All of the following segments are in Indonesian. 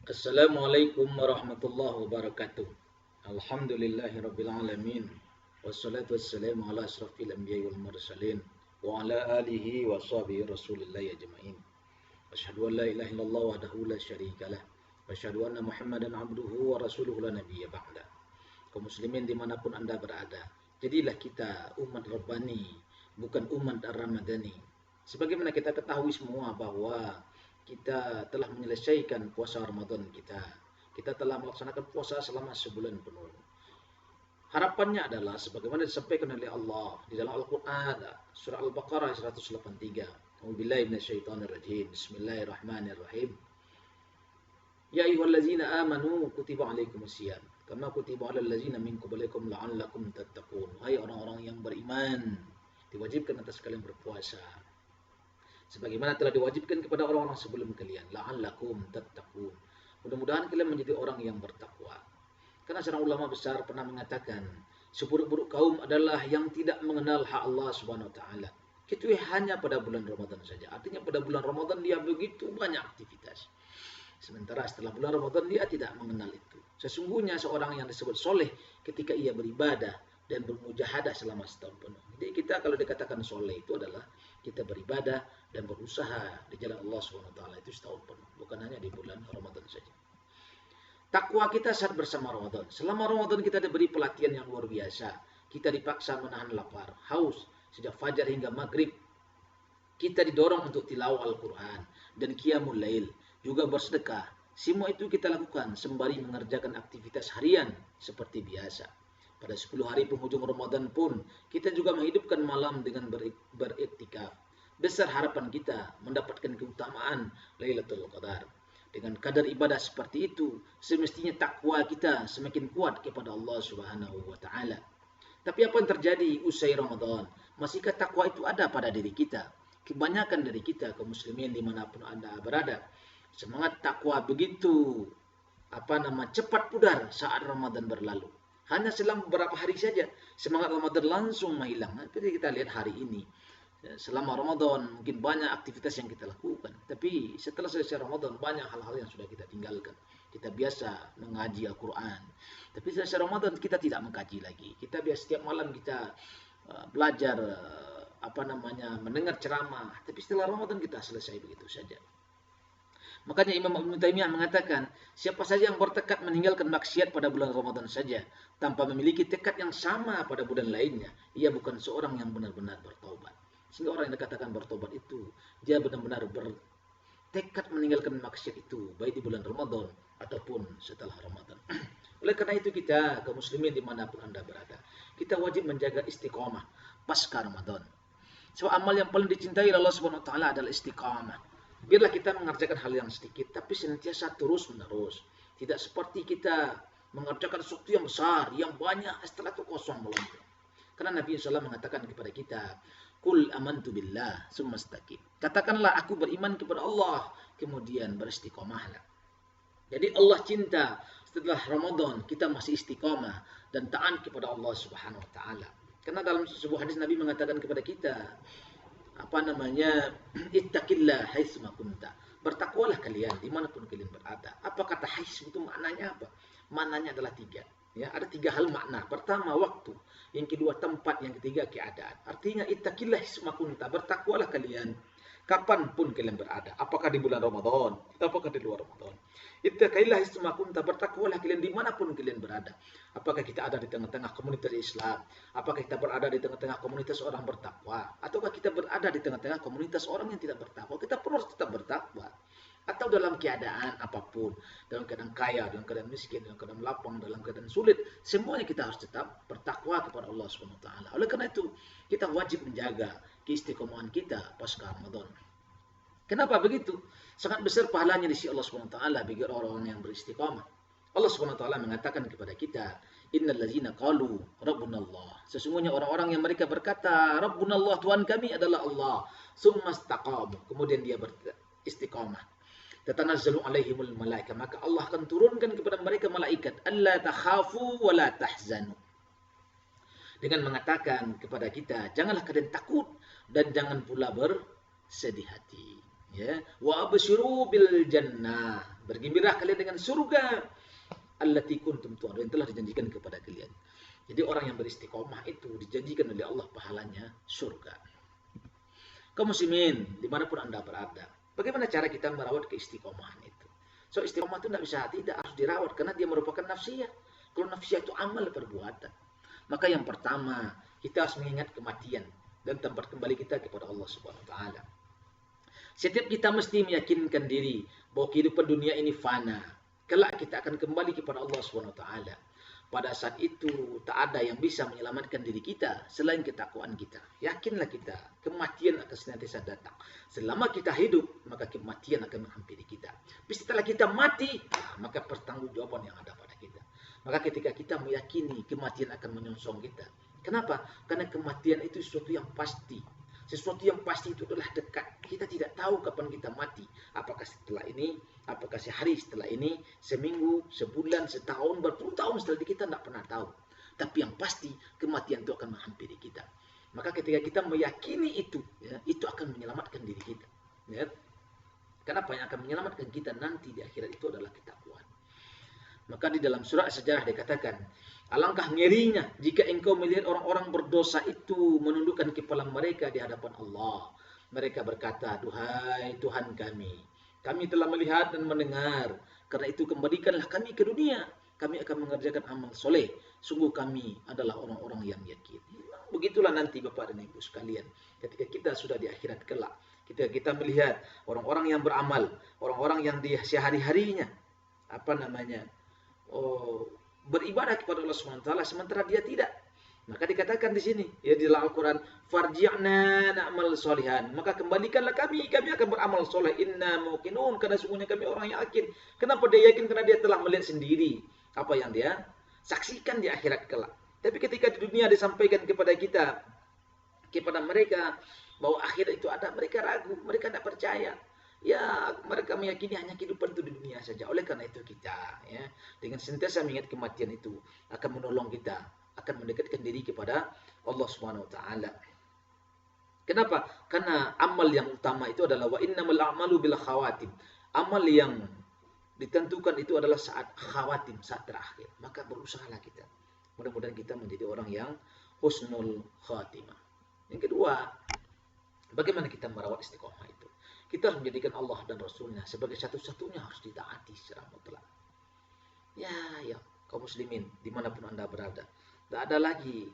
Assalamualaikum warahmatullahi wabarakatuh. Alhamdulillahirabbil alamin. Wassalatu wassalamu ala asrafil anbiya'i wal mursalin wa ala alihi wa sahbihi rasulillahi ajma'in. Asyhadu an la ilaha illallah wahdahu la syarikalah wa asyhadu anna Muhammadan abduhu wa rasuluhu la nabiyya ba'da. Kaum muslimin dimanapun Anda berada, jadilah kita umat Rabbani, bukan umat Ar-Ramadhani. Sebagaimana kita ketahui semua bahwa kita telah menyelesaikan puasa Ramadan kita. Kita telah melaksanakan puasa selama sebulan penuh. Harapannya adalah sebagaimana disampaikan oleh Allah di dalam Al-Qur'an, surah Al-Baqarah 183. A'udzubillahi minasyaitonirrajim. Bismillahirrahmanirrahim. Ya ayyuhallazina amanu kutiba alaikumusiyam kama kutiba alal ladzina min qablikum la'allakum tattaqun. Hai orang-orang yang beriman, diwajibkan atas kalian berpuasa sebagaimana telah diwajibkan kepada orang-orang sebelum kalian, la'allakum tattaqun. Mudah-mudahan kalian menjadi orang yang bertakwa. Karena seorang ulama besar pernah mengatakan, seburuk-buruk kaum adalah yang tidak mengenal hak Allah Subhanahu wa taala, kecuali hanya pada bulan Ramadan saja. Artinya pada bulan Ramadan dia begitu banyak aktivitas. Sementara setelah bulan Ramadan dia tidak mengenal itu. Sesungguhnya seorang yang disebut soleh ketika ia beribadah dan bermujahadah selama setahun penuh. Jadi kita kalau dikatakan soleh itu adalah kita beribadah dan berusaha di jalan Allah SWT itu setahun penuh. Bukan hanya di bulan Ramadan saja. Takwa kita saat bersama Ramadan. Selama Ramadan kita diberi pelatihan yang luar biasa. Kita dipaksa menahan lapar, haus, sejak fajar hingga maghrib. Kita didorong untuk tilawah Al-Quran dan qiyamul lail. Juga bersedekah. Semua itu kita lakukan sembari mengerjakan aktivitas harian seperti biasa. Pada 10 hari penghujung Ramadan pun, kita juga menghidupkan malam dengan beriktikaf. Besar harapan kita mendapatkan keutamaan Lailatul Qadar. Dengan kadar ibadah seperti itu, semestinya takwa kita semakin kuat kepada Allah Subhanahu wa taala. Tapi apa yang terjadi usai Ramadan? Masihkah takwa itu ada pada diri kita? Kebanyakan dari kita, kaum muslimin dimanapun Anda berada, semangat takwa begitu cepat pudar saat Ramadan berlalu. Hanya selang beberapa hari saja semangat Ramadan langsung menghilang. Jadi kita lihat hari ini, selama Ramadan mungkin banyak aktivitas yang kita lakukan. Tapi setelah selesai Ramadan banyak hal-hal yang sudah kita tinggalkan. Kita biasa mengaji Al-Quran. Tapi selesai Ramadan kita tidak mengkaji lagi. Kita biasa setiap malam kita belajar mendengar ceramah. Tapi setelah Ramadan kita selesai begitu saja. Makanya Imam Ibnu Taimiyah mengatakan, siapa saja yang bertekad meninggalkan maksiat pada bulan Ramadan saja, tanpa memiliki tekad yang sama pada bulan lainnya, ia bukan seorang yang benar-benar bertobat. Sehingga orang yang dikatakan bertobat itu, dia benar-benar bertekad meninggalkan maksiat itu, baik di bulan Ramadan ataupun setelah Ramadan. Oleh karena itu kita, kaum muslimin dimanapun Anda berada, kita wajib menjaga istiqamah pasca Ramadan. Sebab amal yang paling dicintai Allah Subhanahu wa taala adalah istiqamah. Biarlah kita mengerjakan hal yang sedikit, tapi senantiasa terus-menerus. Tidak seperti kita mengerjakan sesuatu yang besar, yang banyak, setelah itu kosong melonjak. Karena Nabi SAW mengatakan kepada kita, Qul amantu billah, summa istaqim. Katakanlah aku beriman kepada Allah, kemudian beristiqomahlah. Jadi Allah cinta setelah Ramadan kita masih istiqomah dan taat kepada Allah Subhanahu wa taala. Karena dalam sebuah hadis Nabi mengatakan kepada kita, ittaqillah haitsuma kunta. Bertakwalah kalian dimanapun kalian berada. Apa kata hais itu maknanya apa? Maknanya adalah 3. Ya, ada 3 hal makna. Pertama waktu, yang kedua tempat, yang ketiga keadaan. Artinya ittaqillah haitsuma kunta. Bertakwalah kalian kapanpun kalian berada. Apakah di bulan Ramadan, apakah di luar Ramadan. Ittaqillah haitsuma kunta. Bertakwalah kalian dimanapun kalian berada. Apakah kita ada di tengah-tengah komunitas Islam? Apakah kita berada di tengah-tengah komunitas orang bertakwa? Ataukah kita berada di tengah-tengah komunitas orang yang tidak bertakwa? Kita perlu tetap bertakwa. Atau dalam keadaan apapun, dalam keadaan kaya, dalam keadaan miskin, dalam keadaan lapang, dalam keadaan sulit, semuanya kita harus tetap bertakwa kepada Allah Subhanahu wa taala. Oleh karena itu, kita wajib menjaga keistiqomahan kita pasca Ramadan. Kenapa begitu? Sangat besar pahalanya di sisi Allah Subhanahu wa taala bagi orang-orang yang beristiqamah. Allah Subhanahu wa taala mengatakan kepada kita, innal ladzina qalu rabbunallah. Sesungguhnya orang-orang yang mereka berkata, Rabbunallah, Tuhan kami adalah Allah, tsumma istaqamu. Kemudian dia beristiqamah. Tatanazzalu alaihimul malaikah, maka Allah akan turunkan kepada mereka malaikat, alla takhafu wa la tahzanu. Dengan mengatakan kepada kita, janganlah kalian takut dan jangan pula bersedih hati. Ya, wa absyiru bil jannah. Bergembira kalian dengan surga allati kuntum tu'adun, yang telah dijanjikan kepada kalian. Jadi orang yang beristiqomah itu dijanjikan oleh Allah pahalanya surga. Kaum muslimin, dimanapun Anda berada, bagaimana cara kita merawat keistiqomahan itu? So, istiqomah itu tidak harus dirawat karena dia merupakan nafsiyah. Kalau nafsiyah itu amal perbuatan. Maka yang pertama, kita harus mengingat kematian dan tempat kembali kita kepada Allah Subhanahu wa taala. Setiap kita mesti meyakinkan diri bahwa kehidupan dunia ini fana. Kelak kita akan kembali kepada Allah Subhanahu wa taala. Pada saat itu tak ada yang bisa menyelamatkan diri kita selain ketakwaan kita. Yakinlah kita, kematian akan senantiasa datang. Selama kita hidup, maka kematian akan menghampiri kita. Tapi setelah kita mati, maka pertanggungjawaban yang ada pada kita. Maka ketika kita meyakini kematian akan menyongsong kita. Kenapa? Karena kematian itu sesuatu yang pasti. Sesuatu yang pasti itu adalah dekat. Kita tidak tahu kapan kita mati. Apakah setelah ini, apakah sehari setelah ini, seminggu, sebulan, setahun, berpuluh tahun setelah ini, kita tidak pernah tahu. Tapi yang pasti kematian itu akan menghampiri kita. Maka ketika kita meyakini itu, ya, itu akan menyelamatkan diri kita. Ya. Kenapa yang akan menyelamatkan kita nanti di akhirat itu adalah ketakwaan. Maka di dalam surah sejarah dikatakan, alangkah ngerinya jika engkau melihat orang-orang berdosa itu menundukkan kepala mereka di hadapan Allah. Mereka berkata, duhai Tuhan kami telah melihat dan mendengar. Karena itu kembalikanlah kami ke dunia. Kami akan mengerjakan amal soleh. Sungguh kami adalah orang-orang yang yakin. Begitulah nanti Bapak dan Ibu sekalian. Ketika kita sudah di akhirat kelak. Ketika kita melihat orang-orang yang beramal. Orang-orang yang di sehari-harinya. Beribadah kepada Allah SWT sementara dia tidak. Maka dikatakan di sini ya di dalam Al-Qur'an, farji'na na'mal solihan. Maka kembalikanlah kami akan beramal soleh. Inna muqinun, karena sungguhnya kami orang yang yakin. Kenapa dia yakin? Karena dia telah melihat sendiri apa yang dia saksikan di akhirat kelak. Tapi ketika di dunia disampaikan kepada kita, kepada mereka bahwa akhirat itu ada, mereka ragu, mereka tidak percaya. Ya, mereka meyakini hanya kehidupan itu di dunia saja. Oleh karena itu kita, ya, dengan sentiasa mengingat kematian itu akan menolong kita, akan mendekatkan diri kepada Allah Subhanahu wa taala. Kenapa? Karena amal yang utama itu adalah wa innamal a'malu bil khawatim. Amal yang ditentukan itu adalah saat khawatim, saat terakhir. Maka berusahalah kita. Mudah-mudahan kita menjadi orang yang husnul khatimah. Yang kedua, bagaimana kita merawat istiqomah itu? Kita harus menjadikan Allah dan Rasulnya sebagai satu-satunya harus ditaati secara mutlak. Ya, kaum muslimin dimanapun Anda berada, tidak ada lagi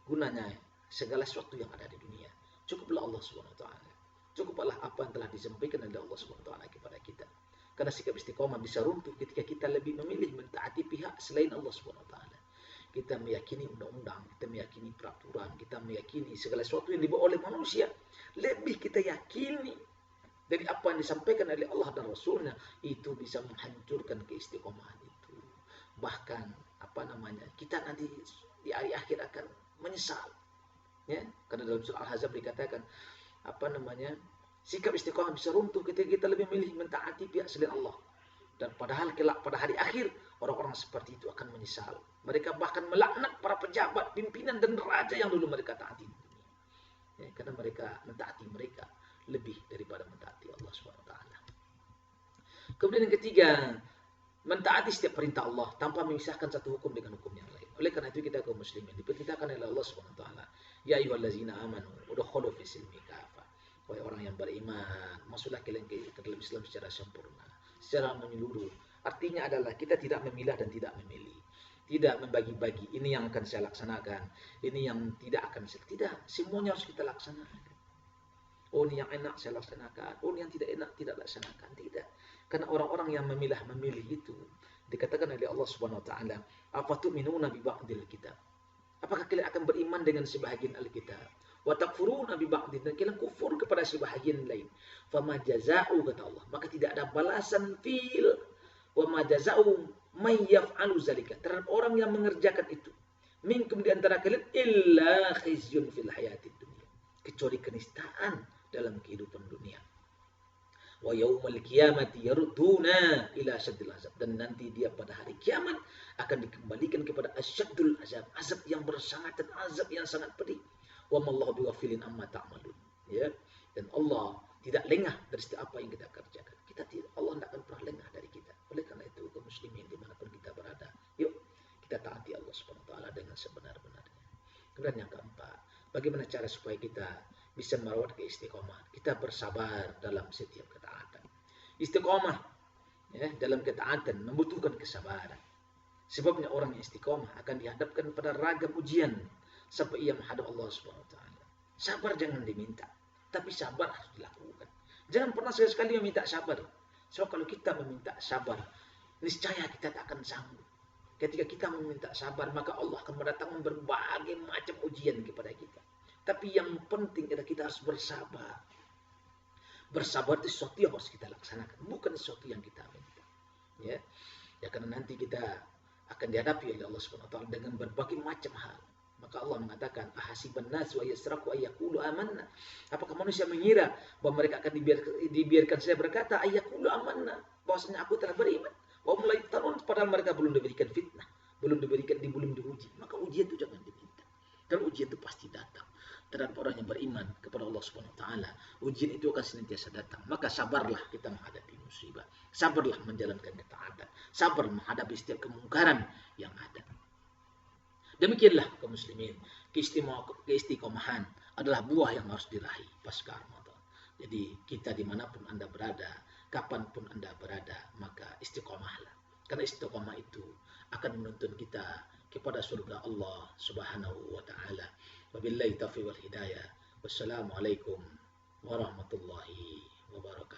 gunanya segala sesuatu yang ada di dunia. Cukuplah Allah SWT. Cukuplah apa yang telah disampaikan oleh Allah SWT kepada kita. Karena sikap istiqomah bisa runtuh ketika kita lebih memilih mentaati pihak selain Allah SWT. Kita meyakini undang-undang, kita meyakini peraturan, kita meyakini segala sesuatu yang dibawa oleh manusia. Lebih kita yakini dari apa yang disampaikan oleh Allah dan Rasulnya, itu bisa menghancurkan keistiqomahan itu. Bahkan kita nanti di hari akhir akan menyesal. Ya, karena dalam surah Al-Ahzab dikatakan sikap istiqomah bisa runtuh ketika kita lebih memilih mentaati pihak selain Allah. Dan padahal kelak pada hari akhir orang-orang seperti itu akan menyesal. Mereka bahkan melaknat para pejabat, pimpinan dan raja yang dulu mereka taati di dunia. Ya, karena mereka mentaati mereka lebih daripada mentaati Allah SWT. Kemudian yang ketiga, mentaati setiap perintah Allah tanpa memisahkan satu hukum dengan hukum yang lain. Oleh karena itu kita kaum muslimin diperintahkan oleh Allah SWT, ya ayyuhallazina amanu udkhulu fi silmi kafah. Wahai orang yang beriman, masuklah kalian ke dalam Islam secara sempurna, secara menyeluruh. Artinya adalah kita tidak memilah dan tidak memilih. Tidak membagi-bagi, ini yang akan saya laksanakan, ini yang tidak akan saya. Tidak, semuanya harus kita laksanakan. Oh, ini yang enak saya laksanakan. Oh, ini yang tidak enak tidak laksanakan. Tidak. Karena orang-orang yang memilih itu dikatakan oleh Allah Subhanahu wa taala, "Afatu'minuna bi ba'dil kitab?" Apakah kalian akan beriman dengan sebahagian Alkitab? Wa takfuruna bi ba'din, dan kalian kufur kepada sebahagian lain. Fama jazaa'u, kata Allah, maka tidak ada balasan wa ma jazaa'u may yaf'alu zalika, terhadap orang yang mengerjakan itu. Minkum, di antara kalian, illa khizyun fil hayatid dunya, kecuali kenistaan dalam kehidupan dunia. Wa yaumal qiyamati yarudduna ila asyaddil azab, dan nanti dia pada hari kiamat akan dikembalikan kepada asyaddul azab, azab yang bersangatan, azab yang sangat pedih. Wa mallahu bighafilin amma ta'malun. Ya, dan Allah tidak lengah dari setiap apa yang kita kerjakan. Allah tidak akan pernah lengah dari kita. Oleh karena itu, kaum muslimin dimanapun kita berada, yuk kita taati Allah Subhanahu wa taala dengan sebenar-benarnya. Kemudian yang keempat, bagaimana cara supaya kita bisa merawat keistiqomahan? Kita bersabar dalam setiap ketaatan. Istiqomah ya, dalam ketaatan membutuhkan kesabaran. Sebabnya orang yang istiqomah akan dihadapkan pada ragam ujian sampai ia menghadap Allah Subhanahu wa taala. Sabar jangan diminta, tapi sabar harus dilakukan. Jangan pernah sekali-sekali meminta sabar. So kalau kita meminta sabar, niscaya kita tak akan sanggup. Ketika kita meminta sabar, maka Allah akan mendatangkan berbagai macam ujian kepada kita. Tapi yang penting adalah kita harus bersabar. Bersabar itu sesuatu yang harus kita laksanakan, bukan sesuatu yang kita minta. Ya, karena nanti kita akan dihadapi oleh Allah Subhanahu wa taala dengan berbagai macam hal. Maka Allah mengatakan, ahasiban nasu ayyasraku ayyaqulu amanna. Apakah manusia mengira bahwa mereka akan dibiarkan saya berkata ayyaqulu amanna, bahwasanya aku telah beriman. Wa mulai tarun, padahal mereka belum diberikan fitnah, belum diuji. Maka ujian itu jangan diminta. Dan ujian itu pasti datang terhadap orang yang beriman kepada Allah Subhanahu wa taala. Ujian itu akan senantiasa datang. Maka sabarlah kita menghadapi musibah. Sabarlah menjalankan ketaatan. Sabar menghadapi setiap kemungkaran yang ada. Demikianlah kaum muslimin, keistiqomahan adalah buah yang harus diraih pasca Ramadan. Jadi kita dimanapun Anda berada, kapanpun Anda berada, maka istiqomahlah. Karena istiqomah itu akan menuntun kita kepada surga Allah Subhanahu wa taala. Wabillahi taufiq wal hidayah. Wassalamualaikum warahmatullahi wabarakatuh.